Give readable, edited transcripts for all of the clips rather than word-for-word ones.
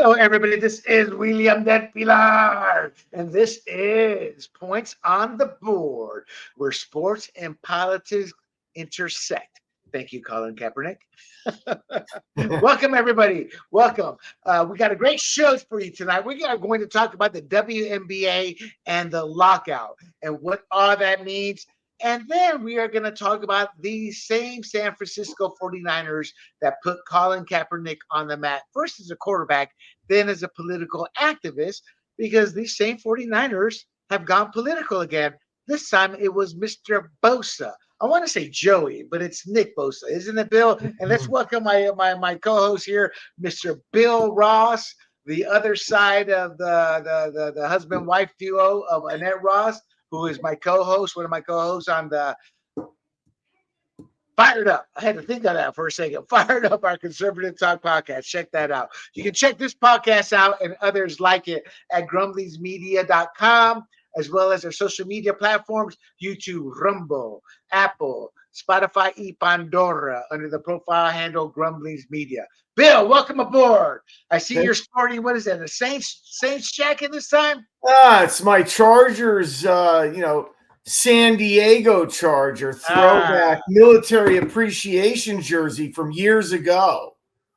Hello, everybody. This is William Dead Pilar, and this is Points on the Board, where sports and politics intersect. Thank you, Colin Kaepernick. Welcome, everybody. Welcome. We got a great show for you tonight. We are going to talk about the WNBA and the lockout and what all that means. And then we are going to talk about the same San Francisco 49ers that put Colin Kaepernick on the mat, first as a quarterback, then as a political activist, because these same 49ers have gone political again. This time it was Mr. Bosa. I want to say Joey, but it's Nick Bosa, isn't it, Bill? And let's welcome my co-host here, Mr. Bill Ross, the other side of the husband-wife duo of Annette Ross, who is my co-host, one of my co-hosts on the Fired Up. I had to think of that for a second. Fired Up, our conservative talk podcast. Check that out. You can check this podcast out and others like it at grumblingsmedia.com, as well as our social media platforms, YouTube, Rumble, Apple, Spotify, Pandora, under the profile handle Grumblings Media. Bill, welcome aboard. I see you're sporting, what is that, a Saints jacket this time? It's my Chargers, San Diego Charger throwback military appreciation jersey from years ago.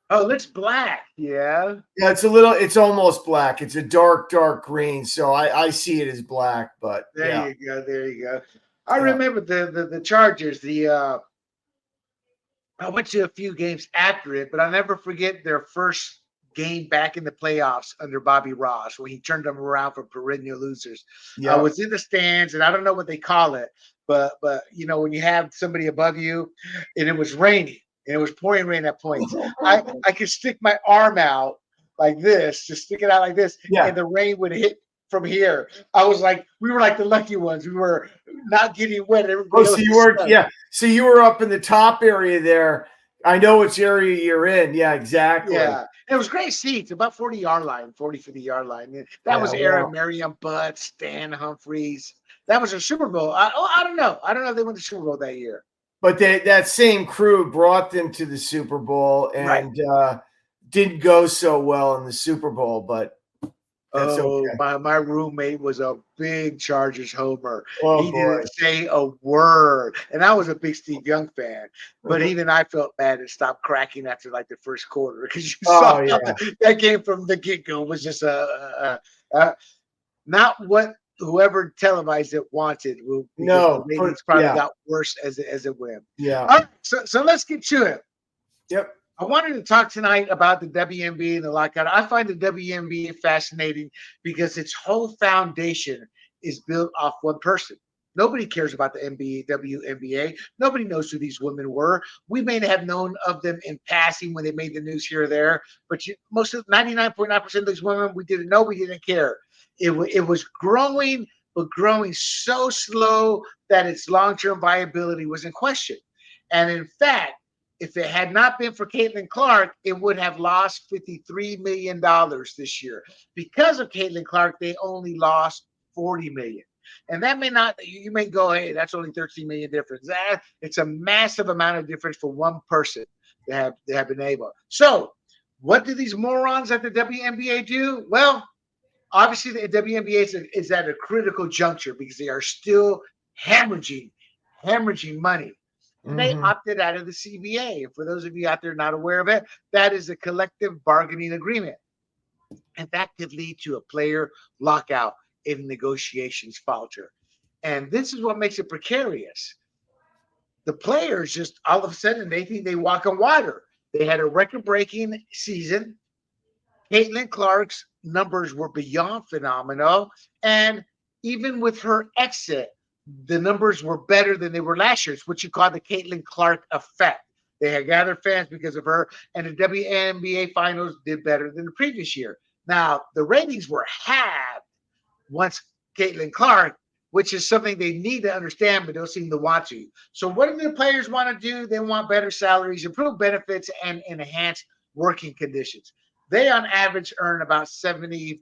Oh, it looks black. Yeah. Yeah, it's almost black. It's a dark green. So I see it as black, but there you go. I remember the Chargers, I went to a few games after it, but I'll never forget their first game back in the playoffs under Bobby Ross, when he turned them around from perennial losers. I was in the stands, and I don't know what they call it, but when you have somebody above you, and it was raining, and it was pouring rain at points, I could stick my arm out like this, just stick it out like this, and the rain would hit from here. We were like the lucky ones. We were not getting wet. So you were up in the top area there. I know which area you're in. Yeah, exactly. Yeah. It was great seats, about 40-yard line, 50-yard line. That was Aaron Merriam, Bud, Stan Humphries. That was a Super Bowl. I don't know. I don't know if they went to Super Bowl that year. But that same crew brought them to the Super Bowl and didn't go so well in the Super Bowl, but that's okay. My roommate was a big Chargers homer. He didn't say a word. And I was a big Steve Young fan. But even I felt bad and stopped cracking after like the first quarter, because you saw that game from the get-go was just not what whoever televised it wanted. No. The ratings probably got worse as it went. Yeah. All right, so let's get to it. Yep. I wanted to talk tonight about the WNBA and the lockout. I find the WNBA fascinating because its whole foundation is built off one person. Nobody cares about the WNBA. Nobody knows who these women were. We may have known of them in passing when they made the news here or there, but most of 99.9% of these women, we didn't know, we didn't care. It was growing, but growing so slow that its long-term viability was in question. And in fact, if it had not been for Caitlin Clark, it would have lost $53 million this year. Because of Caitlin Clark, they only lost $40 million. And that may not, you may go, hey, that's only $13 million difference. It's a massive amount of difference for one person they have been able. So what do these morons at the WNBA do? Well, obviously the WNBA is at a critical juncture because they are still hemorrhaging money. And they opted out of the CBA. And for those of you out there not aware of it, that is a collective bargaining agreement. And that could lead to a player lockout if negotiations falter. And this is what makes it precarious. The players just all of a sudden, they think they walk on water. They had a record-breaking season. Caitlin Clark's numbers were beyond phenomenal. And even with her exit, the numbers were better than they were last year. It's what you call the Caitlin Clark effect. They had gathered fans because of her, and the WNBA finals did better than the previous year. Now, the ratings were halved once Caitlin Clark, which is something they need to understand, but don't seem to want to. So what do the players want to do? They want better salaries, improved benefits, and enhanced working conditions. They, on average, earn about $75,000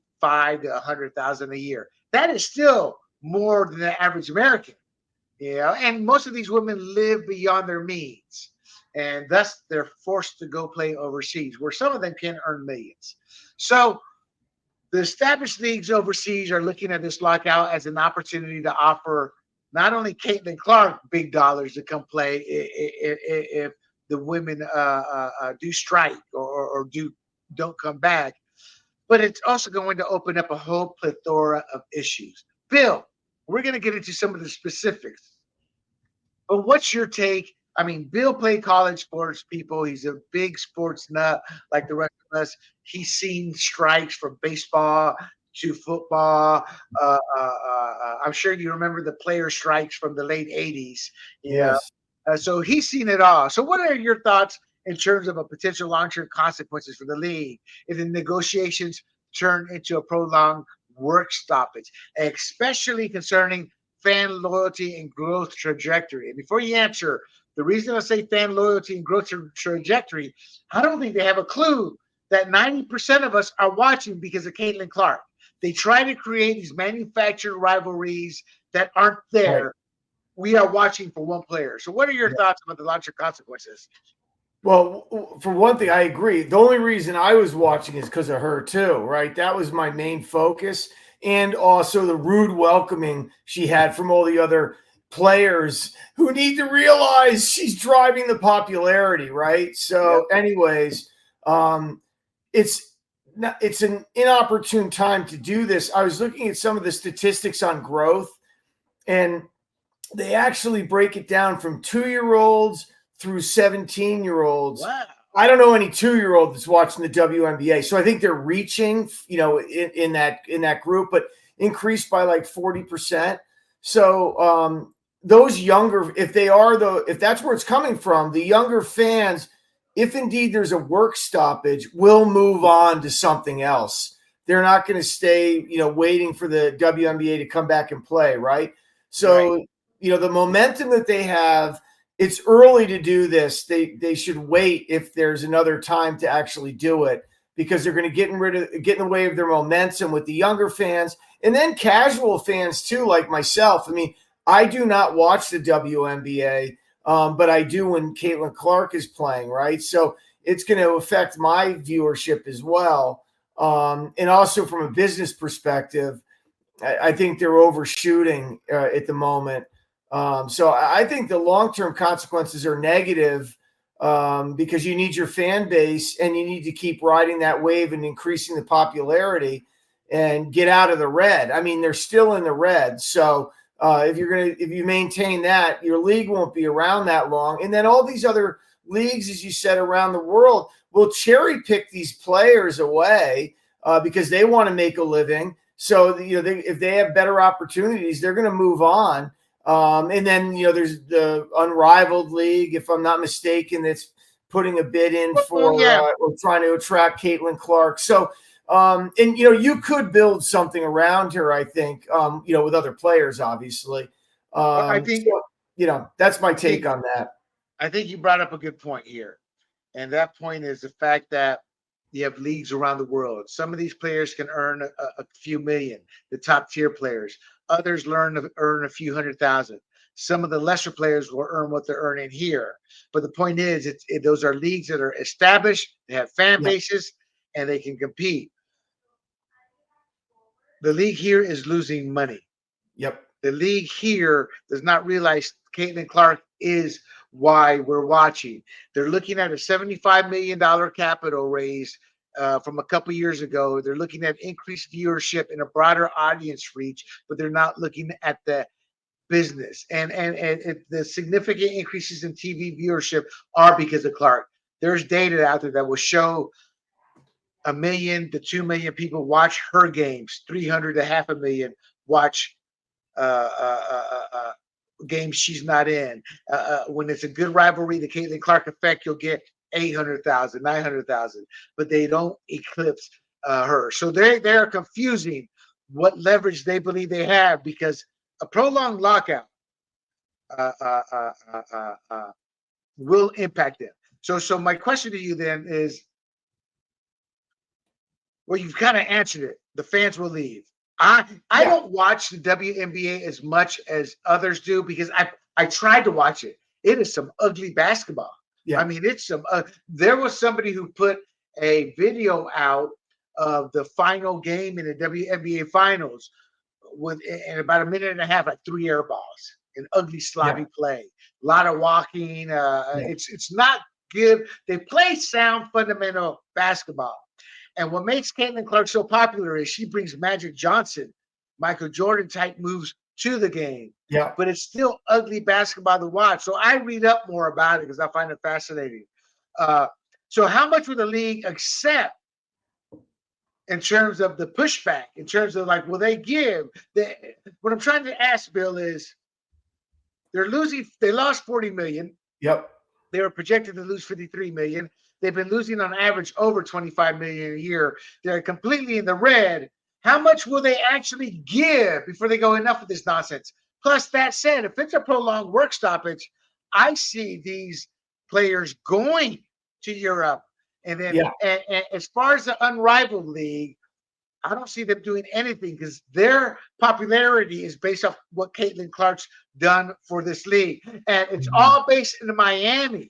to $100,000 a year. That is still more than the average American, and most of these women live beyond their means. and thus they're forced to go play overseas, where some of them can earn millions. So the established leagues overseas are looking at this lockout as an opportunity to offer not only Caitlin Clark big dollars to come play if the women do strike or don't come back, but it's also going to open up a whole plethora of issues. Bill, we're going to get into some of the specifics, but what's your take? I mean, Bill played college sports, people. He's a big sports nut like the rest of us. He's seen strikes from baseball to football. I'm sure you remember the player strikes from the late 80s. Yeah. Yes. So he's seen it all. So, what are your thoughts in terms of a potential long-term consequences for the league if the negotiations turn into a prolonged work stoppage, especially concerning fan loyalty and growth trajectory? And before you answer, the reason I say fan loyalty and growth trajectory, I don't think they have a clue that 90% of us are watching because of Caitlin Clark. They try to create these manufactured rivalries that aren't there. Right. We are watching for one player. So what are your thoughts about the long-term consequences? Well, for one thing, I agree. The only reason I was watching is because of her too, right? That was my main focus. And also the rude welcoming she had from all the other players who need to realize she's driving the popularity, right? So anyways, it's an inopportune time to do this. I was looking at some of the statistics on growth, and they actually break it down from 2-year-olds through 17-year-olds. Wow. I don't know any 2-year-old that's watching the WNBA. So I think they're reaching, in that group, but increased by like 40%. So those younger, if that's where it's coming from, the younger fans, if indeed there's a work stoppage, will move on to something else. They're not going to stay, waiting for the WNBA to come back and play, right? So, right. The momentum that they have, it's early to do this. They should wait if there's another time to actually do it, because they're going to get in the way of their momentum with the younger fans and then casual fans too, like myself. I mean, I do not watch the WNBA, but I do when Caitlin Clark is playing, right? So it's going to affect my viewership as well. And also from a business perspective, I think they're overshooting at the moment. So I think the long-term consequences are negative because you need your fan base and you need to keep riding that wave and increasing the popularity and get out of the red. I mean, they're still in the red. So if you maintain that, your league won't be around that long. And then all these other leagues, as you said, around the world will cherry pick these players away because they want to make a living. So, if they have better opportunities, they're going to move on. And then, there's the Unrivaled League, if I'm not mistaken, that's putting a bid in for or trying to attract Caitlin Clark. So, and, you could build something around her, I think, with other players, obviously. I think, so, that's my take on that. I think you brought up a good point here. And that point is the fact that you have leagues around the world. Some of these players can earn a few million, the top tier players. Others earn a few $100,000. Some of the lesser players will earn what they're earning here. But the point is, those are leagues that are established, they have fan bases, and they can compete. The league here is losing money. Yep. The league here does not realize Caitlin Clark is why we're watching. They're looking at a $75 million capital raise from a couple years ago. They're looking at increased viewership and a broader audience reach, but they're not looking at the business. And the significant increases in TV viewership are because of Clark. There's data out there that will show 1 million to 2 million people watch her games, 300 to 500,000 watch games she's not in. When it's a good rivalry, the Caitlin Clark effect, you'll get 800,000, 900,000, but they don't eclipse her. So they are confusing what leverage they believe they have, because a prolonged lockout will impact them. So my question to you then is, well, you've kind of answered it. The fans will leave. I don't watch the WNBA as much as others do because I tried to watch it. It is some ugly basketball. Yeah. I mean, it's some. There was somebody who put a video out of the final game in the WNBA finals with in about a minute and a half, like 3 air balls, an ugly, Yeah. sloppy play, a lot of walking. Yeah. It's not good. They play sound, fundamental basketball. And what makes Caitlin Clark so popular is she brings Magic Johnson, Michael Jordan type moves to the game. Yeah. But it's still ugly basketball to watch. So I read up more about it because I find it fascinating. So how much would the league accept in terms of the pushback, in terms of like, will they give? What I'm trying to ask, Bill, is they lost 40 million. Yep. They were projected to lose 53 million. They've been losing on average over 25 million a year. They're completely in the red. How much will they actually give before they go enough of this nonsense? Plus, that said, if it's a prolonged work stoppage, I see these players going to Europe. And then, and as far as the unrivaled league, I don't see them doing anything because their popularity is based off what Caitlin Clark's done for this league. And it's all based in Miami.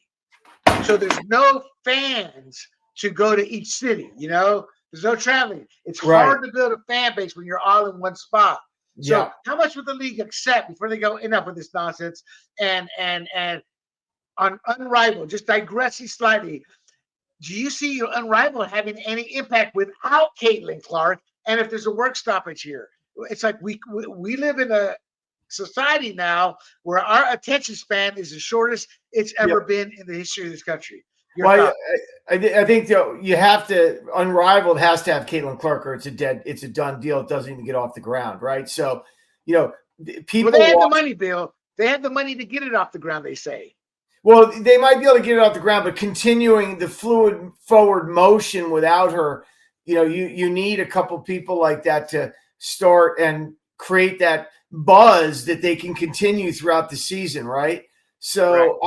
So there's no fans to go to each city, There's no traveling. It's hard to build a fan base when you're all in one spot. So how much would the league accept before they go enough of this nonsense? And on Unrivaled, just digressing slightly, do you see your Unrivaled having any impact without Caitlin Clark? And if there's a work stoppage here, it's like we live in a society now where our attention span is the shortest it's ever been in the history of this country. I think you have to Unrivaled has to have Caitlin Clark, or it's a done deal. It doesn't even get off the ground, right? So people. Well, they have the money, Bill. They have the money to get it off the ground. They say. Well, they might be able to get it off the ground, but continuing the fluid forward motion without her, you need a couple people like that to start and create that buzz that they can continue throughout the season, right? So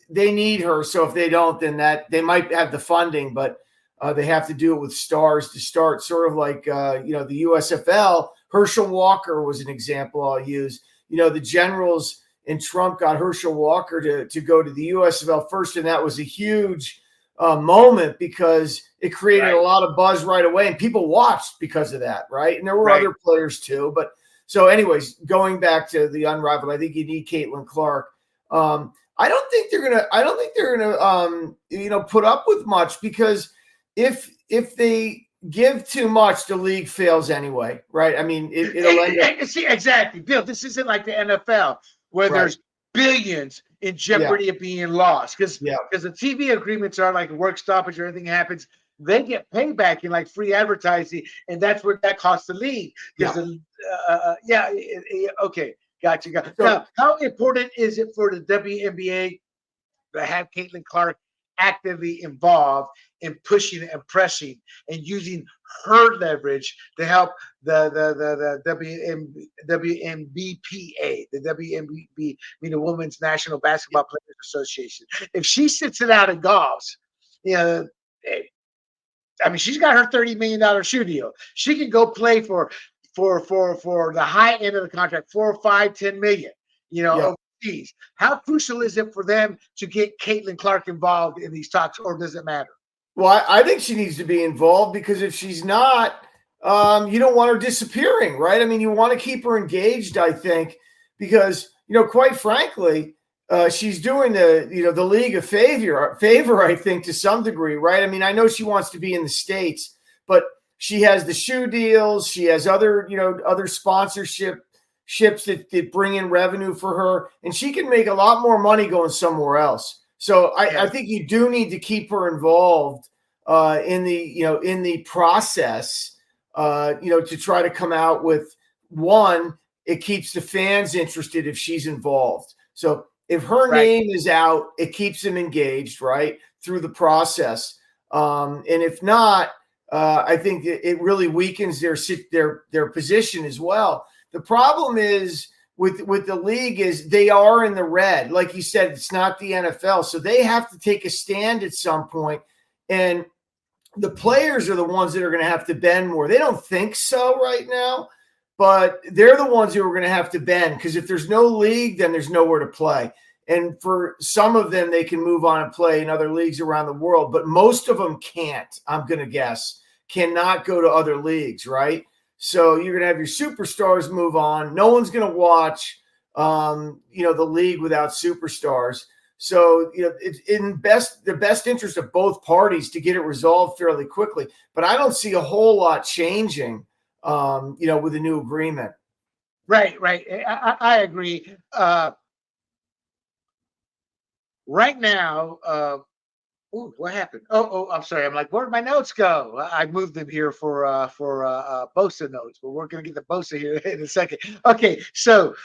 they need her. So if they don't, then they might have the funding, but they have to do it with stars to start. Sort of like the USFL. Herschel Walker was an example I'll use. The Generals and Trump got Herschel Walker to go to the USFL first, and that was a huge moment because it created a lot of buzz right away, and people watched because of that, right? And there were other players too, but so anyways, going back to the Unrivaled, I think you need Caitlin Clark. I don't think they're gonna put up with much, because if they give too much, the league fails anyway, right? I mean, it'll end up. See, exactly, Bill. This isn't like the NFL where there's billions in jeopardy of being lost, because the TV agreements are like work stoppage or anything happens, they get payback in like free advertising, and that's what that costs the league. Okay, gotcha. So, now, how important is it for the WNBA to have Caitlin Clark actively involved in pushing and pressing and using her leverage to help the WNBPA, the WNBP, the Women's National Basketball Players Association? If she sits it out and golfs, she's got her $30 million shoe deal. She can go play for the high end of the contract, 4 or 5, 10 million, overseas. How crucial is it for them to get Caitlin Clark involved in these talks, or does it matter? Well, I think she needs to be involved, because if she's not, you don't want her disappearing, right? I mean, you want to keep her engaged, I think, because, quite frankly, she's doing the league a favor, I think, to some degree, right? I mean, I know she wants to be in the States, but she has the shoe deals. She has other sponsorships that bring in revenue for her, and she can make a lot more money going somewhere else. So I think you do need to keep her involved in the process, to try to come out with one. It keeps the fans interested if she's involved. So if her name is out, it keeps them engaged, right, through the process. And if not, I think it really weakens their position as well. The problem is with the league is they are in the red. Like you said, it's not the NFL. So they have to take a stand at some point. And the players are the ones that are going to have to bend more. They don't think so right now, but they're the ones who are going to have to bend, because if there's no league, then there's nowhere to play. And for some of them, they can move on and play in other leagues around the world, but most of them can't, I'm going to guess, cannot go to other leagues, right? So you're going to have your superstars move on. No one's going to watch, the league without superstars. So, it's in the best interest of both parties to get it resolved fairly quickly. But I don't see a whole lot changing, with the new agreement. Right. I agree. Right now, ooh, what happened? I'm sorry. I'm like, where'd my notes go? I moved them here for Bosa notes, but we're gonna get the Bosa here in a second. Okay, so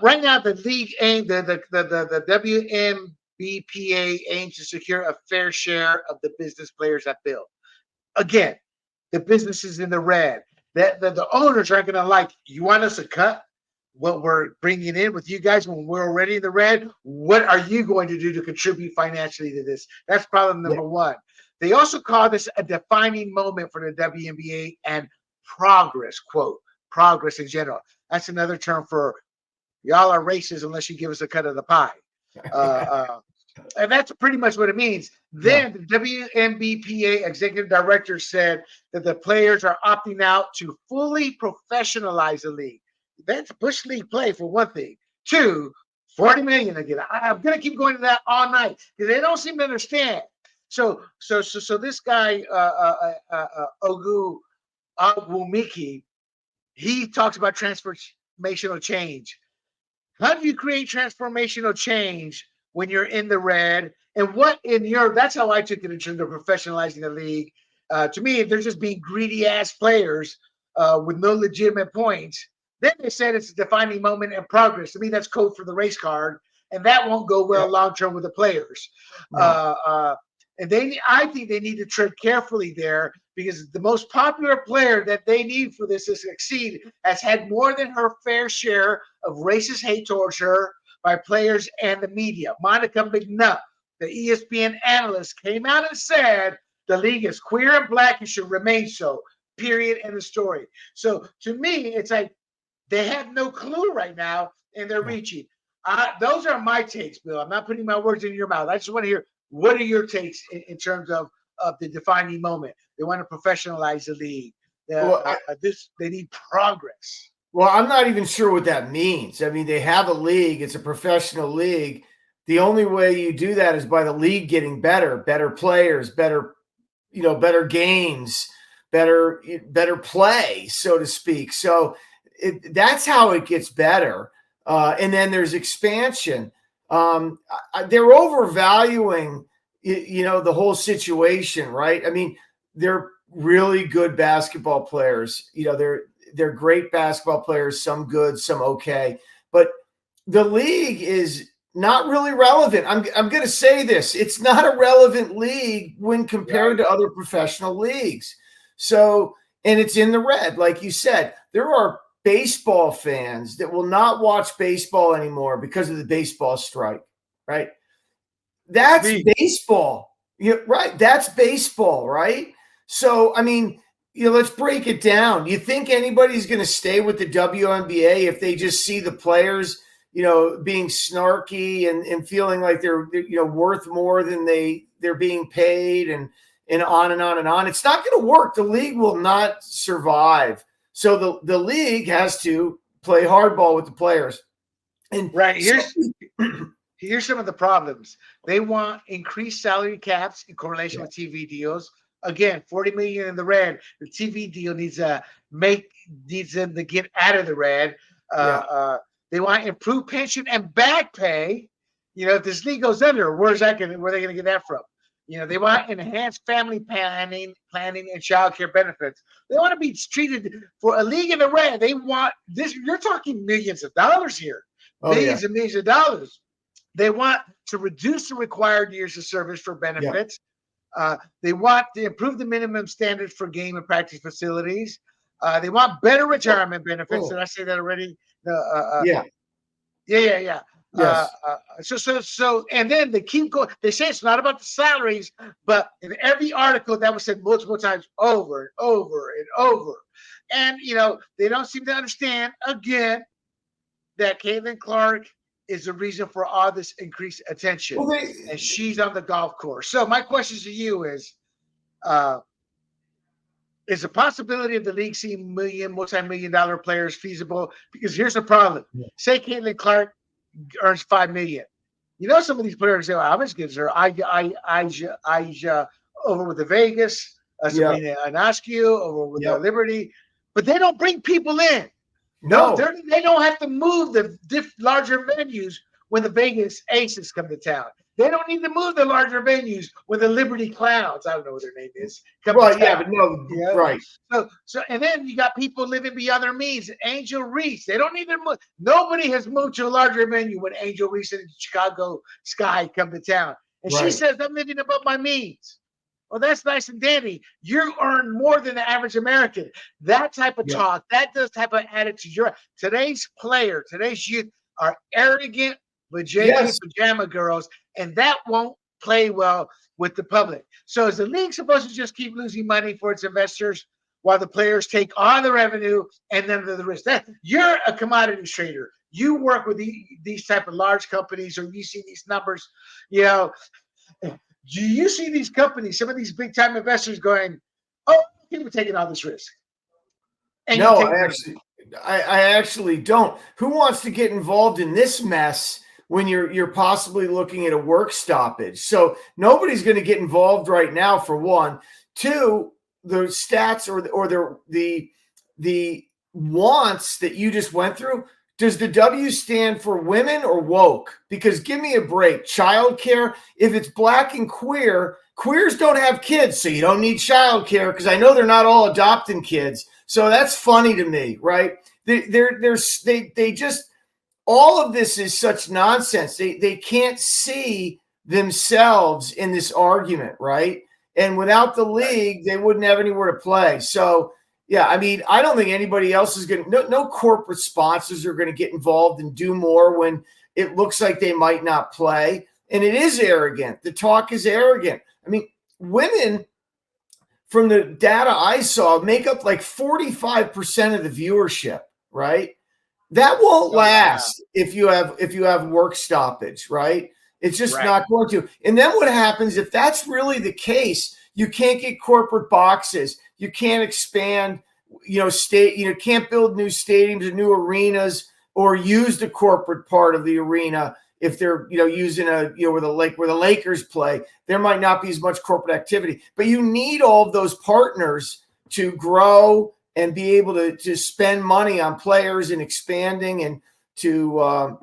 right now the league the WNBPA aims to secure a fair share of the business players that bill. Again, the business is in the red. That the owners aren't gonna like. You want us to cut what we're bringing in with you guys when we're already in the red? What are you going to do to contribute financially to this? That's problem number one. They also call this a defining moment for the WNBA and progress, quote, progress in general. That's another term for y'all are racist unless you give us a cut of the pie. And that's pretty much what it means. Then the WNBPA executive director said that the players are opting out to fully professionalize the league. That's Bush League play for one thing. Two, 40 million again. I'm gonna keep going to that all night because they don't seem to understand. So this guy Ogu Agwumiki, he talks about transformational change. How do you create transformational change when you're in the red? And what in your that's how I took it in terms of professionalizing the league. To me, they're just being greedy ass players with no legitimate points. Then they said it's a defining moment in progress. To me, that's code for the race card, and that won't go well long term with the players. No. And I think they need to tread carefully there because the most popular player that they need for this to succeed has had more than her fair share of racist hate towards her by players and the media. Monica McNutt, the ESPN analyst, came out and said the league is queer and black and should remain so. Period. End of story. So to me, it's like they have no clue right now, and they're reaching. Those are my takes, Bill. I'm not putting my words in your mouth. I just want to hear what are your takes in terms of the defining moment. They want to professionalize the league. They need progress. Well, I'm not even sure what that means. I mean, they have a league. It's a professional league. The only way you do that is by the league getting better players, better games, better play, so to speak. So that's how it gets better. And then there's expansion. They're overvaluing, the whole situation, right? I mean, they're really good basketball players. They're great basketball players, some good, some okay. But the league is not really relevant. I'm going to say this. It's not a relevant league when compared to other professional leagues. So, and it's in the red. Like you said, there are baseball fans that will not watch baseball anymore because of the baseball strike, right? That's baseball. Right. That's baseball, right? So, I mean, let's break it down. You think anybody's going to stay with the WNBA if they just see the players, being snarky and feeling like they're worth more than they're being paid and on and on and on? It's not going to work. The league will not survive. So the league has to play hardball with the players. And here's some of the problems. They want increased salary caps in correlation with TV deals. Again, 40 million in the red. The TV deal needs them to get out of the red. They want improved pension and back pay. If this league goes under, where are they going to get that from? They want enhanced family planning and child care benefits. They want to be treated for a league in the red. They want this. You're talking millions of dollars here, millions and millions of dollars. They want to reduce the required years of service for benefits. They want to improve the minimum standards for game and practice facilities. They want better retirement benefits. Did I say that already? Yeah. Yes. So, and then they keep going. They say it's not about the salaries, but in every article that was said multiple times over and over and over. And, they don't seem to understand, again, that Caitlin Clark is the reason for all this increased attention, Well, and she's on the golf course. So my question to you uh, is the possibility of the league seeing multi-million-dollar players feasible? Because here's the problem: say Caitlin Clark earns $5 million. You know, some of these players say, well, "How much gives her?" Aja over with the Vegas, yeah, Sabrina Ionescu over with the yep. Liberty, but they don't bring people in. No, No, they don't have to move the larger venues when the Vegas Aces come to town. They don't need to move the larger venues when the Liberty Clowns, I don't know what their name is, come to right, yeah, town. but no, You know? right. And then you got people living beyond their means. Angel Reese, they don't need to move. Nobody has moved to a larger venue when Angel Reese and Chicago Sky come to town. And she Right. says, I'm living above my means. Well, that's nice and dandy. You earn more than the average American. That type of Yeah. talk, that type of attitude. Today's player, today's youth are arrogant with JJ Yes. pajama girls, and that won't play well with the public. So is the league supposed to just keep losing money for its investors while the players take all the revenue and then the risk? You're a commodities trader. You work with these type of large companies, or you see these numbers, you know. Do you see these companies, some of these big time investors going, oh, people taking all this risk? And you No, take I actually don't. Who wants to get involved in this mess when you're possibly looking at a work stoppage? So nobody's going to get involved right now, for one. Two, the stats or the wants that you just went through. Does the W stand for women or woke? Because give me a break. Childcare, if it's black and queer, queers don't have kids, so you don't need childcare, because I know they're not all adopting kids. So that's funny to me, right? They just, all of this is such nonsense. They can't see themselves in this argument, right? And without the league, they wouldn't have anywhere to play. So yeah, I mean, I don't think anybody else is going to, no corporate sponsors are going to get involved and do more when it looks like they might not play. And it is arrogant. The talk is arrogant. I mean, women, from the data I saw, make up like 45% of the viewership, right? That won't last if you have work stoppage, right? It's just not going to. And then what happens if that's really the case? You can't get corporate boxes. You can't expand, can't build new stadiums or new arenas or use the corporate part of the arena. If they're, using where the Lakers play, there might not be as much corporate activity, but you need all of those partners to grow and be able to spend money on players and expanding, and to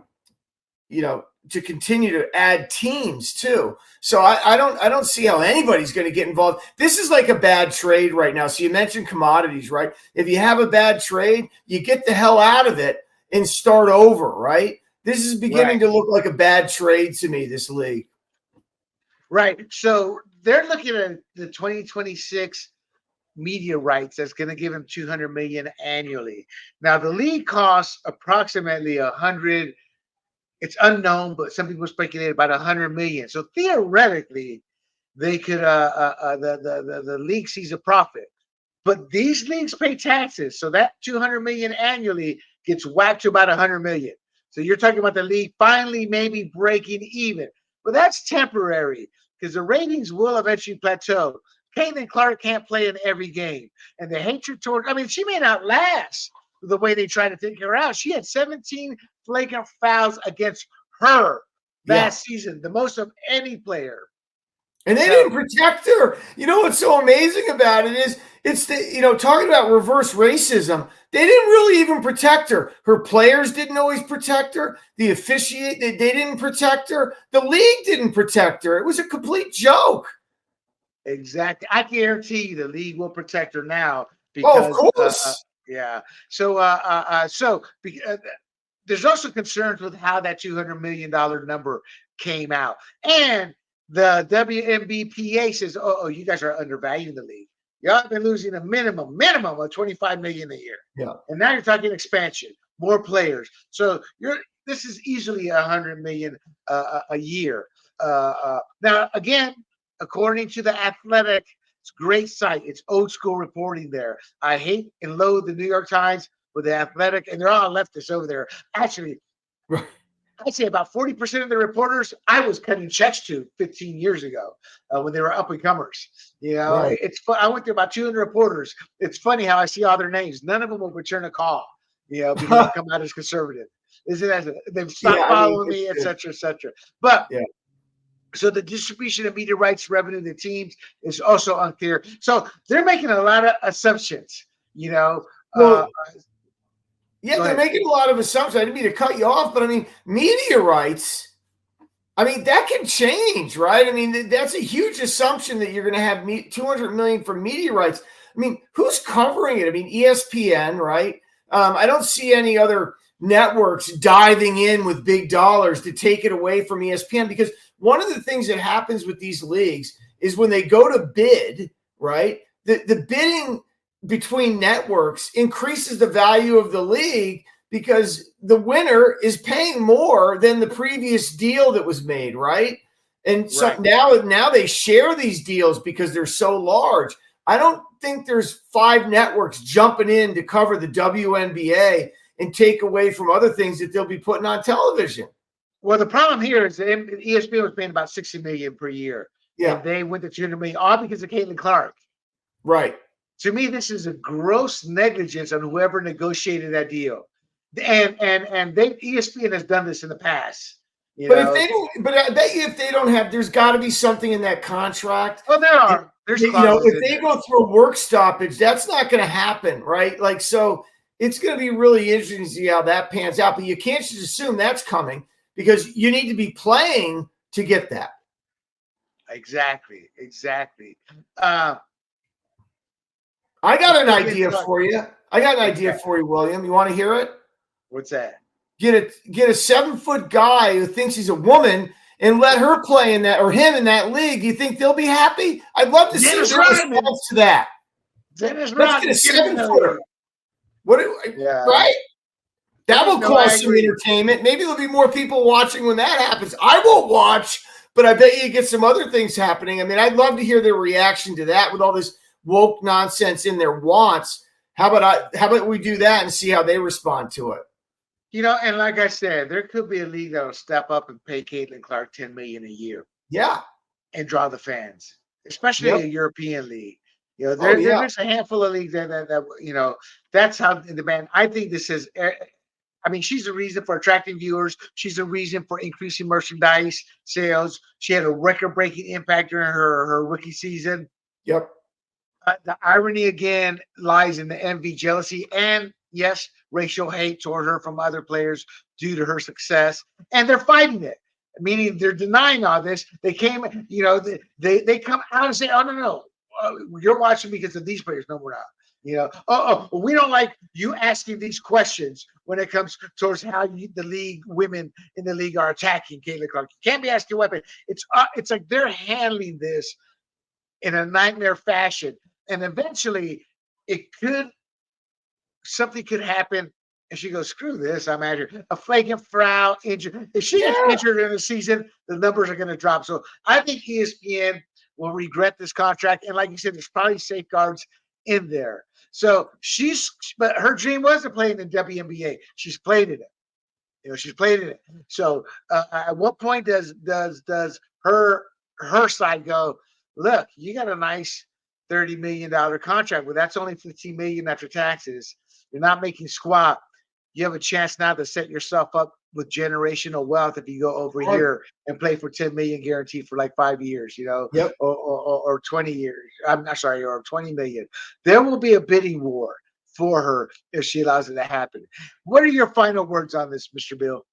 continue to add teams too. So I don't see how anybody's going to get involved. This is like a bad trade right now. So you mentioned commodities, right? If you have a bad trade, you get the hell out of it and start over, right? This is beginning to look like a bad trade to me, this league. Right. So they're looking at the 2026 media rights that's going to give him $200 million annually. Now the league costs approximately 100. It's unknown, but some people speculate about 100 million. So theoretically, they could the league sees a profit. But these leagues pay taxes, so that 200 million annually gets whacked to about 100 million. So you're talking about the league finally maybe breaking even, but that's temporary because the ratings will eventually plateau. Caitlin Clark can't play in every game, and the hatred toward, I mean, she may not last the way they try to take her out. She had 17 flagrant fouls against her last season, the most of any player. And they didn't protect her. You know what's so amazing about it is it's talking about reverse racism. They didn't really even protect her. Her players didn't always protect her. The officiate, they didn't protect her. The league didn't protect her. It was a complete joke. Exactly. I guarantee you the league will protect her now because of course. There's also concerns with how that $200 million number came out. And the WNBPA says, oh, you guys are undervaluing the league. Y'all have been losing a minimum of 25 million a year. Yeah. And now you're talking expansion, more players. So this is easily 100 million a year. Now, again, according to the Athletic, it's a great site. It's old school reporting there. I hate and loathe the New York Times with the Athletic, and they're all leftists over there. Actually, I'd say about 40% of the reporters I was cutting checks to 15 years ago when they were up and comers. You know, Right. it's fun. I went through about 200 reporters. It's funny how I see all their names. None of them will return a call, you know, because they come out as conservative. Isn't that they've stopped following me, et cetera, et cetera. But so the distribution of media rights revenue to teams is also unclear. So they're making a lot of assumptions, you know. Well, they're making a lot of assumptions. I didn't mean to cut you off, but I mean, media rights, I mean, that can change, right? I mean, that's a huge assumption that you're going to have $200 million for media rights. I mean, who's covering it? I mean, ESPN, right? I don't see any other networks diving in with big dollars to take it away from ESPN, because one of the things that happens with these leagues is when they go to bid, right? The bidding between networks increases the value of the league because the winner is paying more than the previous deal that was made, right? And so now they share these deals because they're so large. I don't think there's 5 networks jumping in to cover the WNBA and take away from other things that they'll be putting on television. Well, the problem here is that ESPN was paying about $60 million per year. Yeah. And they went to $200 million, all because of Caitlin Clark. Right. To me, this is a gross negligence on whoever negotiated that deal. And ESPN has done this in the past. But if they don't, but I bet you if they don't have, there's got to be something in that contract. Well, there are. There's if they go through a work stoppage, that's not going to happen, right? Like, so it's going to be really interesting to see how that pans out. But you can't just assume that's coming, because you need to be playing to get that. Exactly. I got an idea for you. For you, William. You want to hear it? What's that? Get a 7-foot guy who thinks he's a woman and let her play in that, or him in that league. You think they'll be happy? I'd love to see their response to that. Let's get a 7-footer. Right? That will cause some entertainment. Maybe there'll be more people watching when that happens. I won't watch, but I bet you get some other things happening. I mean, I'd love to hear their reaction to that with all this woke nonsense in their wants. How about we do that and see how they respond to it? You know, and like I said, there could be a league that will step up and pay Caitlin Clark $10 million a year. Yeah. And draw the fans, especially a European league. You know, there's a handful of leagues that you know, that's how the demand. I think this is, I mean, she's a reason for attracting viewers. She's a reason for increasing merchandise sales. She had a record-breaking impact during her rookie season. Yep. The irony again lies in the envy, jealousy, and yes, racial hate toward her from other players due to her success. And they're fighting it, meaning they're denying all this. They came, you know, they come out and say, "Oh no, you're watching because of these players." No, we're not. You know, we don't like you asking these questions when it comes towards how the league, women in the league are attacking Caitlin Clark. You can't be asking weapon. It's like they're handling this in a nightmare fashion. And eventually something could happen. And she goes, screw this, I'm out here. A flagrant foul, injury. If she gets injured in a season, the numbers are going to drop. So I think ESPN will regret this contract. And like you said, there's probably safeguards in there. So but her dream was to play in the WNBA. She's played in it. You know, she's played in it. So at what point does her side go, look, you got a nice $30 million contract, but that's only $15 million after taxes. You're not making squat. You have a chance now to set yourself up with generational wealth if you go over here and play for $10 million guaranteed for like 5 years, you know, or 20 years. I'm not sorry, or 20 million. There will be a bidding war for her if she allows it to happen. What are your final words on this, Mr. Bill?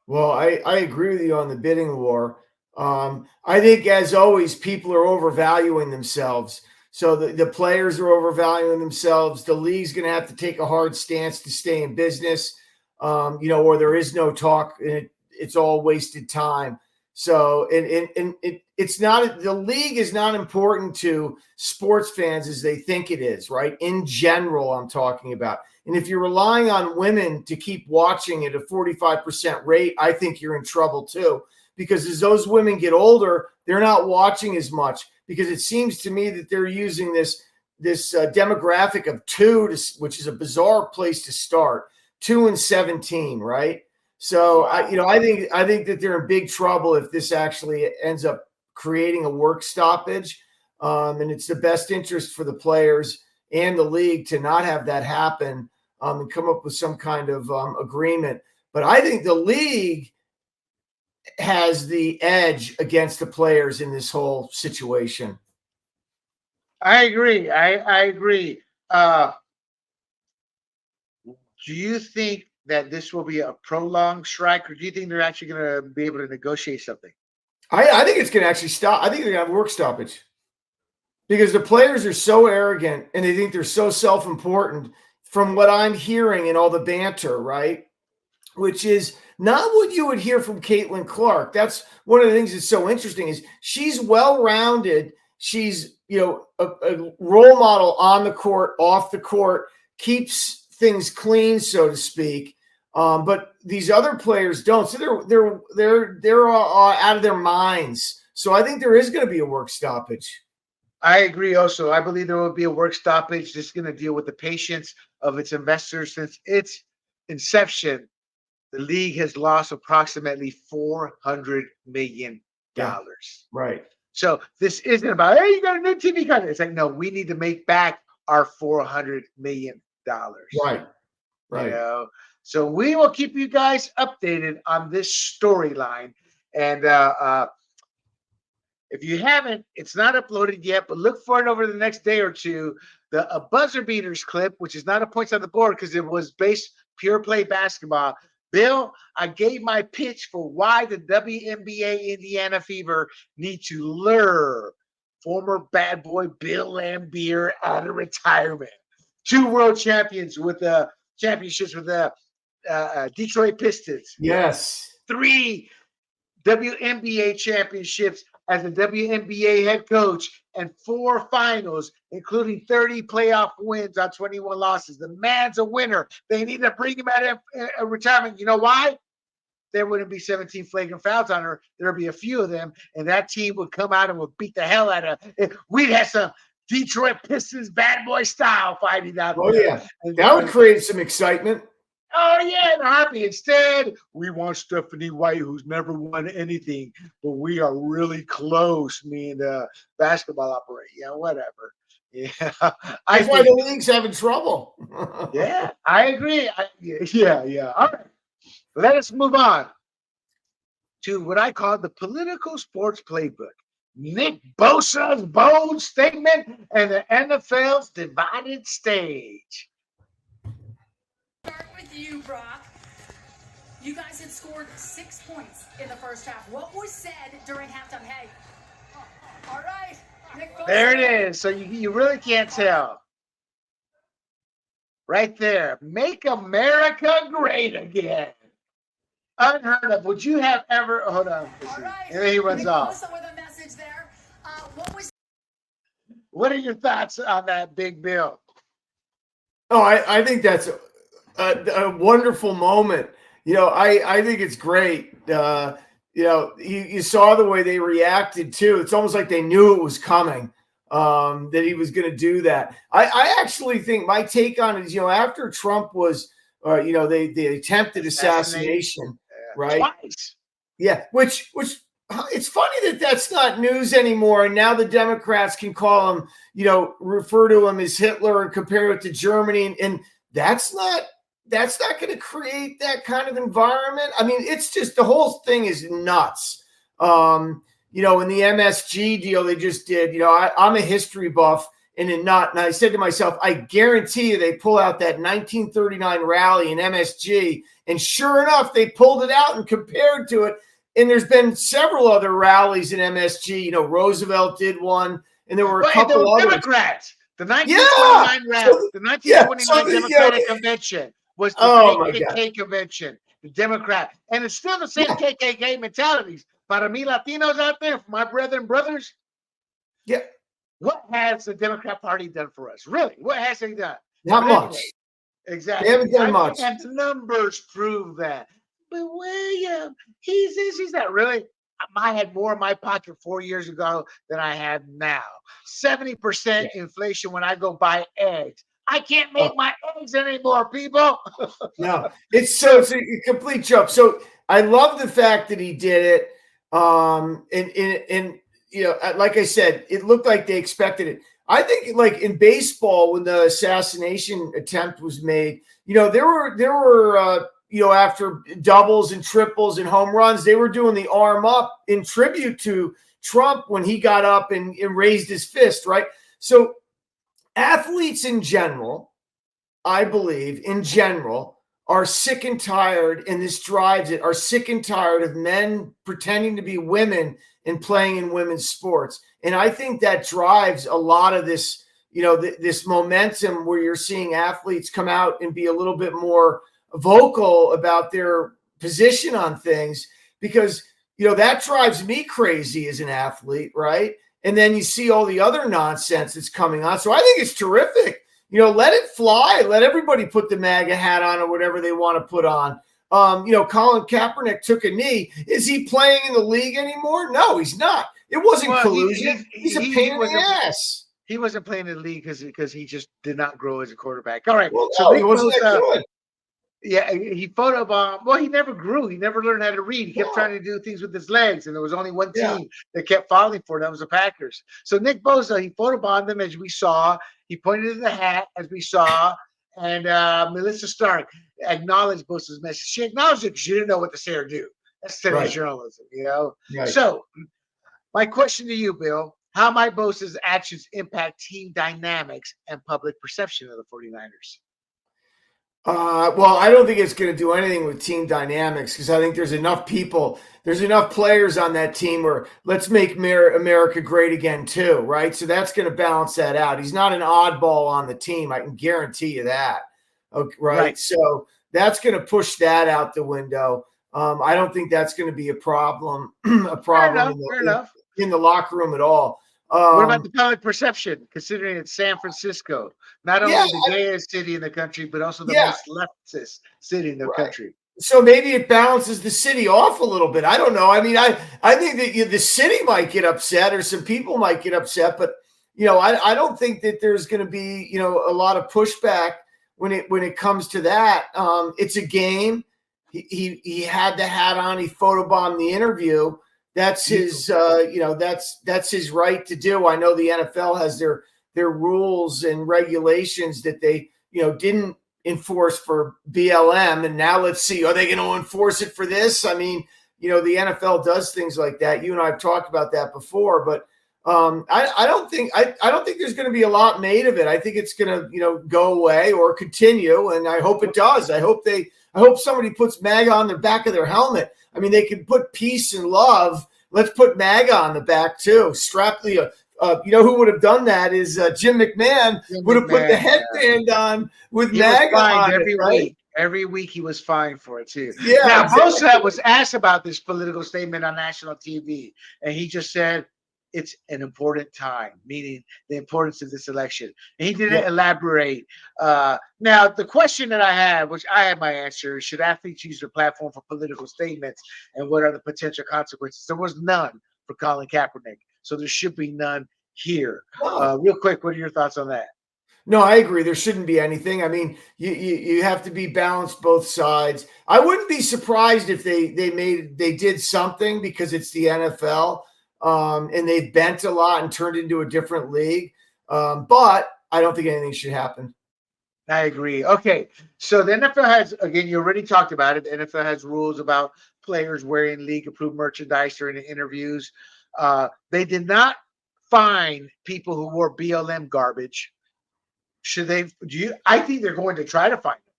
Well, I agree with you on the bidding war. I think, as always, people are overvaluing themselves. So the players are overvaluing themselves. The league's going to have to take a hard stance to stay in business, you know, or there is no talk, and it's all wasted time. So, it's not, the league is not important to sports fans as they think it is, right? In general, I'm talking about. And if you're relying on women to keep watching at a 45% rate, I think you're in trouble too. Because as those women get older, they're not watching as much, because it seems to me that they're using this demographic of 2, which is a bizarre place to start, 2 and 17, right? So I think that they're in big trouble if this actually ends up creating a work stoppage. And it's the best interest for the players and the league to not have that happen, and come up with some kind of agreement. But I think the league has the edge against the players in this whole situation. I agree. I agree. Do you think that this will be a prolonged strike, or do you think they're actually going to be able to negotiate something? I think it's going to actually stop. I think they're going to have work stoppage because the players are so arrogant and they think they're so self-important from what I'm hearing in all the banter, right? Which is not what you would hear from Caitlin Clark. That's one of the things that's so interesting is she's well-rounded. She's, a role model on the court, off the court, keeps things clean, so to speak. But these other players don't. So they're out of their minds. So I think there is going to be a work stoppage. I agree also. I believe there will be a work stoppage. This is going to deal with the patience of its investors. Since its inception, the league has lost approximately $400 million. Yeah, right. So this isn't about, hey, you got a new TV contract. It's like, no, we need to make back our $400 million. Right. So we will keep you guys updated on this storyline. And if you haven't, it's not uploaded yet, but look for it over the next day or two. A buzzer beaters clip, which is not a points on the board because it was based pure play basketball. Bill, I gave my pitch for why the WNBA Indiana Fever need to lure former bad boy Bill Lambier out of retirement. 2 world champions with the championships with the Detroit Pistons. Yes. 3 WNBA championships as a WNBA head coach and 4 finals, including 30 playoff wins on 21 losses. The man's a winner. They need to bring him out of retirement. You know why? There wouldn't be 17 flagrant fouls on her. There'd be a few of them, and that team would come out and would beat the hell out of her. We'd have some Detroit Pistons bad boy style fighting out there. Oh, yeah. That would create some excitement. Oh, yeah, and happy. Instead, we want Stephanie White, who's never won anything, but we are really close, me and the basketball operator. Yeah, whatever. Yeah. That's why the league's having trouble. Yeah, I agree. Yeah. All right. Let us move on to what I call the political sports playbook. Nick Bosa's bold statement and the NFL's divided stage. Start with you, Brock. You guys had scored 6 points in the first half. What was said during halftime? Hey, all right, Nick Bosa. There it is. So you really can't tell. Right there. Make America great again. Unheard of. Would you have ever? Hold on. All right. And then he runs off. Bosa with a message there. What are your thoughts on that, Big Bill? Oh, I think that's a wonderful moment. I think it's great. You saw the way they reacted too. It's almost like they knew it was coming, that he was going to do that. I actually think my take on it is, after Trump was, the attempted assassination, right? Twice. Yeah, which it's funny that that's not news anymore. And now the Democrats can call him, refer to him as Hitler and compare it to Germany. And that's not going to create that kind of environment. I mean, it's just the whole thing is nuts. In the MSG deal they just did, I'm a history buff and I said to myself, I guarantee you they pull out that 1939 rally in MSG. And sure enough, they pulled it out and compared to it. And there's been several other rallies in MSG. Roosevelt did one, and there were a couple others. Democrats. The 1929 rally, the 1929 Democratic Convention was the KKK convention. The Democrat, and it's still the same KKK mentalities. Para me, Latinos out there, for my brothers. Yeah. What has the Democrat Party done for us? Really, what has they done? Not much. Exactly. They haven't done much. And the numbers prove that. But William, he's this, he's that. Really? I had more in my pocket 4 years ago than I have now. 70% inflation when I go buy eggs. I can't make my eggs anymore, people. No, it's a complete joke. So I love the fact that he did it. And like I said, it looked like they expected it. I think like in baseball, when the assassination attempt was made, there were after doubles and triples and home runs, they were doing the arm up in tribute to Trump when he got up and raised his fist, right? So athletes in general, I believe in general, are sick and tired, and this drives it, are sick and tired of men pretending to be women and playing in women's sports. And I think that drives a lot of this, this momentum where you're seeing athletes come out and be a little bit more vocal about their position on things, because, that drives me crazy as an athlete, right? And then you see all the other nonsense that's coming on. So I think it's terrific. Let it fly. Let everybody put the MAGA hat on or whatever they want to put on. Colin Kaepernick took a knee. Is he playing in the league anymore? No, he's not. It wasn't collusion. He's a pain in the ass. He wasn't playing in the league because he just did not grow as a quarterback. All right. Well, so he wasn't that good. Yeah, he photobombed. Well, he never grew. He never learned how to read. He kept trying to do things with his legs, and there was only one team that kept falling for it. That was the Packers. So Nick Bosa, he photobombed them, as we saw. He pointed to the hat, as we saw. And Melissa Stark acknowledged Bosa's message. She acknowledged it because she didn't know what to say or do. That's today's journalism, Right. So my question to you, Bill, how might Bosa's actions impact team dynamics and public perception of the 49ers? Well, I don't think it's going to do anything with team dynamics, because I think there's enough players on that team where let's make America great again too, right? So that's going to balance that out. He's not an oddball on the team. I can guarantee you that. Okay, right? So that's going to push that out the window. I don't think that's going to be a problem. Fair enough. In the locker room at all. What about the public perception, considering it's San Francisco, not only the gayest city in the country, but also the most leftist city in the country? So maybe it balances the city off a little bit. I don't know. I mean, I think that the city might get upset, or some people might get upset, but I don't think that there's going to be a lot of pushback when it comes to that. It's a game. He had the hat on. He photobombed the interview. That's his, that's his right to do. I know the NFL has their rules and regulations that they, didn't enforce for BLM, and now let's see, are they going to enforce it for this? I mean, the NFL does things like that. You and I have talked about that before, but I don't think there's going to be a lot made of it. I think it's going to, go away or continue, and I hope it does. I hope somebody puts MAGA on the back of their helmet. I mean, they can put peace and love. Let's put MAGA on the back too. Strap the, who would have done that is Jim McMahon would have put the headband on with MAGA on every it, right? week. Every week he was fined for it too. Yeah. Now, Bosa was asked about this political statement on national TV, and he just said, it's an important time, meaning the importance of this election. And he didn't elaborate. Now, the question that I have, which I have my answer, is should athletes use their platform for political statements, and what are the potential consequences? There was none for Colin Kaepernick, so there should be none here. Real quick, what are your thoughts on that? No, I agree. There shouldn't be anything. I mean, you have to be balanced both sides. I wouldn't be surprised if they did something, because it's the NFL. And they've bent a lot and turned into a different league. But I don't think anything should happen. I agree. Okay. So the NFL has, again, you already talked about it. The NFL has rules about players wearing league-approved merchandise during the interviews. They did not fine people who wore BLM garbage. Should they? I think they're going to try to find them.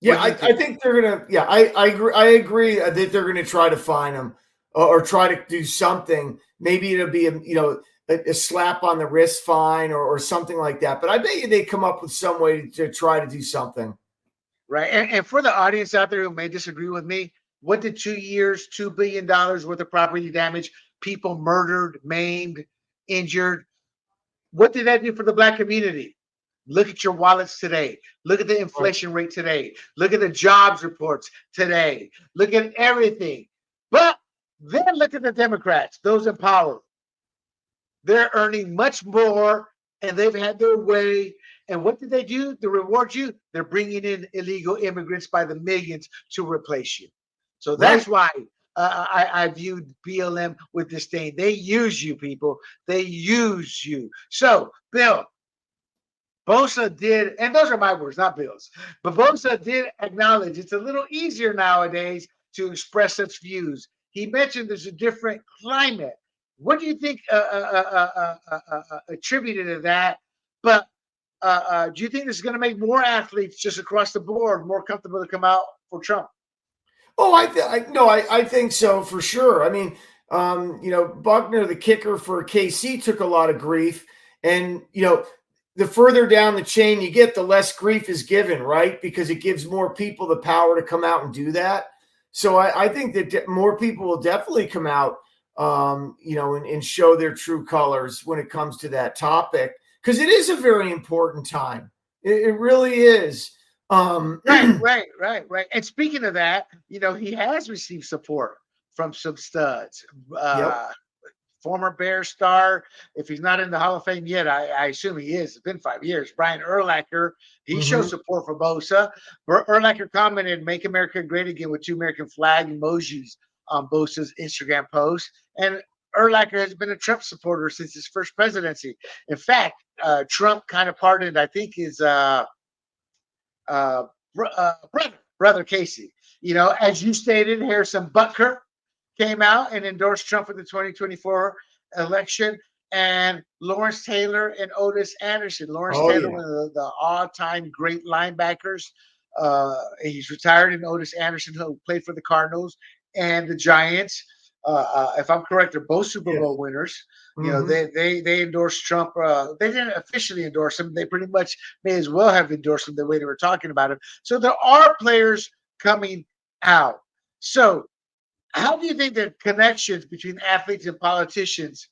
Yeah, I think they're going to. Yeah, I agree. I agree that they're going to try to find them or try to do something. Maybe it'll be a slap on the wrist fine or something like that. But I bet you they come up with some way to try to do something. Right. And for the audience out there who may disagree with me, what did 2 years, $2 billion worth of property damage, people murdered, maimed, injured, what did that do for the Black community? Look at your wallets today. Look at the inflation rate today. Look at the jobs reports today. Look at everything. But then look at the Democrats, those in power. They're earning much more, and they've had their way, And what did they do to reward you? They're bringing in illegal immigrants by the millions to replace you. So that's why I viewed BLM with disdain. They use you, people. They use you. So, Bill, Bosa did, and those are my words, not Bill's, but Bosa did acknowledge it's a little easier nowadays to express such views. He mentioned there's a different climate. What do you think attributed to that? But do you think this is going to make more athletes just across the board more comfortable to come out for Trump? Oh, I think so for sure. I mean, Buckner, the kicker for KC, took a lot of grief, and the further down the chain you get, the less grief is given, right? Because it gives more people the power to come out and do that. So I think that more people will definitely come out, and show their true colors when it comes to that topic, because it is a very important time. It really is. Right. And speaking of that, he has received support from some studs. Yep. Former Bear star, if he's not in the Hall of Fame yet, I assume he is. It's been 5 years. Brian Urlacher, he shows support for Bosa. Urlacher commented, "Make America Great Again" with 2 American flag emojis on Bosa's Instagram post. And Urlacher has been a Trump supporter since his first presidency. In fact, Trump kind of pardoned, I think, his brother Casey. As you stated, Harrison Butker came out and endorsed Trump for the 2024 election, and Lawrence Taylor and Otis Anderson. Lawrence Taylor, one of the all-time great linebackers. He's retired, and Otis Anderson, who played for the Cardinals and the Giants. If I'm correct, they're both Super Bowl winners. They endorsed Trump. They didn't officially endorse him. They pretty much may as well have endorsed him the way they were talking about him. So there are players coming out. So how do you think the connections between athletes and politicians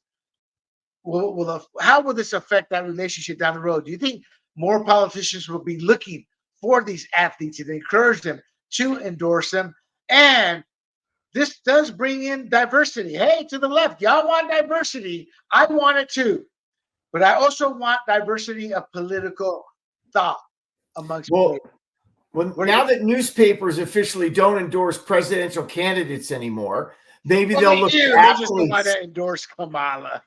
how will this affect that relationship down the road? Do you think more politicians will be looking for these athletes and encourage them to endorse them? And this does bring in diversity. Hey, to the left, y'all want diversity. I want it too. But I also want diversity of political thought amongst people. Now that newspapers officially don't endorse presidential candidates anymore, maybe they'll look at athletes. They just want to endorse Kamala.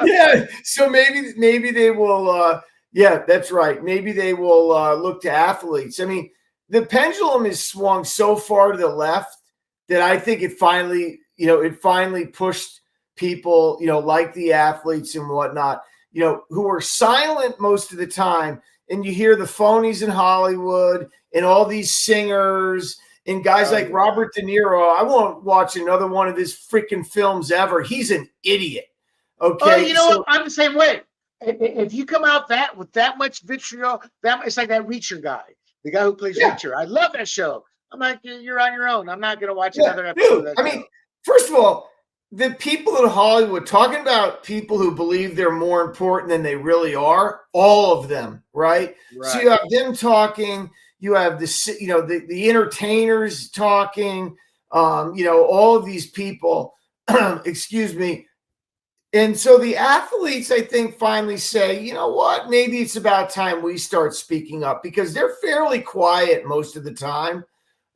Yeah, so maybe they will. Yeah, that's right. Maybe they will look to athletes. I mean, the pendulum is swung so far to the left that I think it finally pushed people, like the athletes and whatnot, who are silent most of the time. And you hear the phonies in Hollywood and all these singers and guys like Robert De Niro. I won't watch another one of his freaking films ever. He's an idiot. Okay. What? I'm the same way. If you come out with that much vitriol, it's like that Reacher guy, the guy who plays Reacher. I love that show. I'm like, you're on your own. I'm not going to watch another episode. I mean, first of all, the people in Hollywood, talking about people who believe they're more important than they really are, all of them, right? So you have them talking, you have the entertainers talking, all of these people, excuse me. And so the athletes, I think, finally say, you know what, maybe it's about time we start speaking up, because they're fairly quiet most of the time.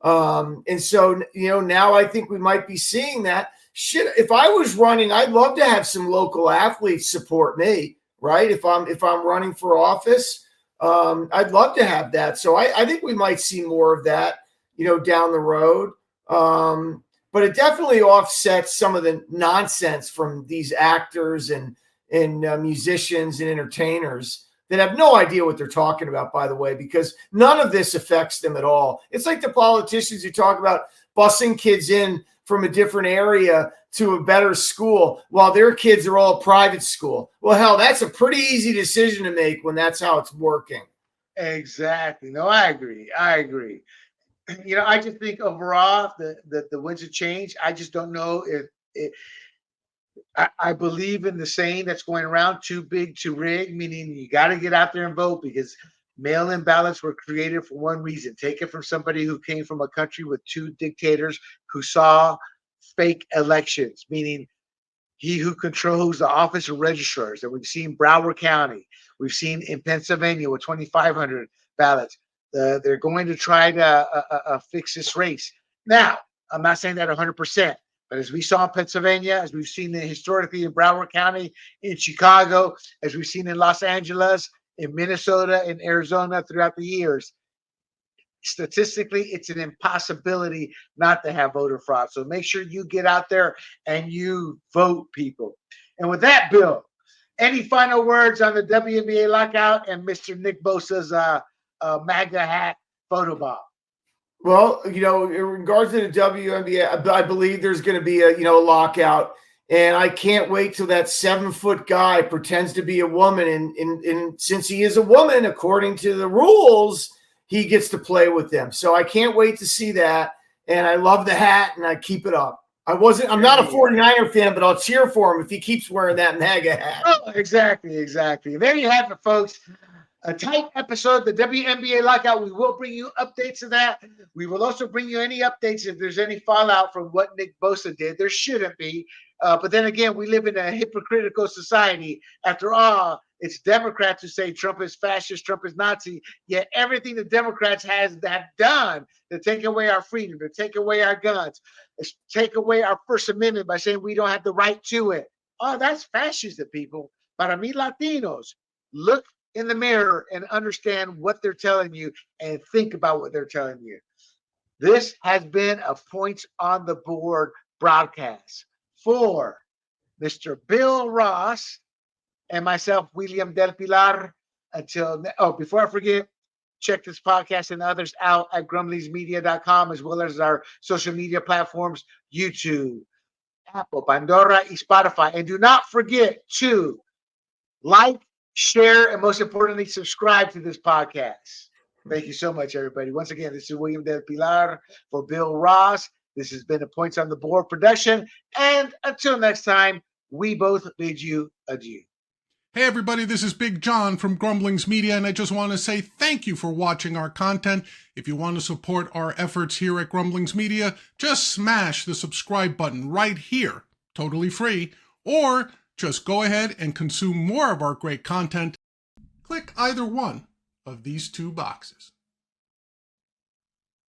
And so, now I think we might be seeing that. Shit, if I was running, I'd love to have some local athletes support me, right? If I'm running for office, I'd love to have that. So I think we might see more of that, down the road. But it definitely offsets some of the nonsense from these actors and musicians and entertainers that have no idea what they're talking about, by the way, because none of this affects them at all. It's like the politicians who talk about busing kids in from a different area to a better school while their kids are all private school. Well, hell, that's a pretty easy decision to make when that's how it's working. Exactly. No, I agree. I just think overall the winds of change. I just don't know if I believe in the saying that's going around, too big to rig, meaning you got to get out there and vote, because mail-in ballots were created for one reason. Take it from somebody who came from a country with 2 dictators who saw fake elections, meaning he who controls the office of registrars that we've seen Broward County, we've seen in Pennsylvania with 2,500 ballots. They're going to try to fix this race. Now, I'm not saying that 100%, but as we saw in Pennsylvania, as we've seen historically in Broward County, in Chicago, as we've seen in Los Angeles, in Minnesota, in Arizona throughout the years, statistically, it's an impossibility not to have voter fraud. So make sure you get out there and you vote, people. And with that, Bill, any final words on the WNBA lockout and Mr. Nick Bosa's MAGA hat photo bomb? Well, in regards to the WNBA, I believe there's going to be a lockout, and I can't wait till that 7-foot guy pretends to be a woman, and since he is a woman, according to the rules, he gets to play with them. So I can't wait to see that, and I love the hat, and I keep it up. I'm not a 49er fan, but I'll cheer for him if he keeps wearing that MAGA hat. Oh, exactly. There you have it, folks. A tight episode, the WNBA lockout. We will bring you updates of that. We will also bring you any updates if there's any fallout from what Nick Bosa did. There shouldn't be. But then again, we live in a hypocritical society. After all, it's Democrats who say Trump is fascist, Trump is Nazi. Yet everything the Democrats have done to take away our freedom, to take away our guns, to take away our First Amendment by saying we don't have the right to it. Oh, that's fascism, people. Para mí, Latinos, look in the mirror and understand what they're telling you and think about what they're telling you. This has been a Points on the Board broadcast for Mr. Bill Ross and myself, William Del Pilar. Before I forget, check this podcast and others out at grumblingsmedia.com, as well as our social media platforms, YouTube, Apple, Pandora, and Spotify. And do not forget to like, share, and most importantly, subscribe to this podcast. Thank you so much, everybody. Once again, this is William Del Pilar for Bill Ross. This has been a Points on the Board production. And until next time, we both bid you adieu. Hey everybody, this is Big John from Grumblings Media, and I just want to say thank you for watching our content. If you want to support our efforts here at Grumblings Media, just smash the subscribe button right here, totally free, or just go ahead and consume more of our great content. Click either one of these two boxes.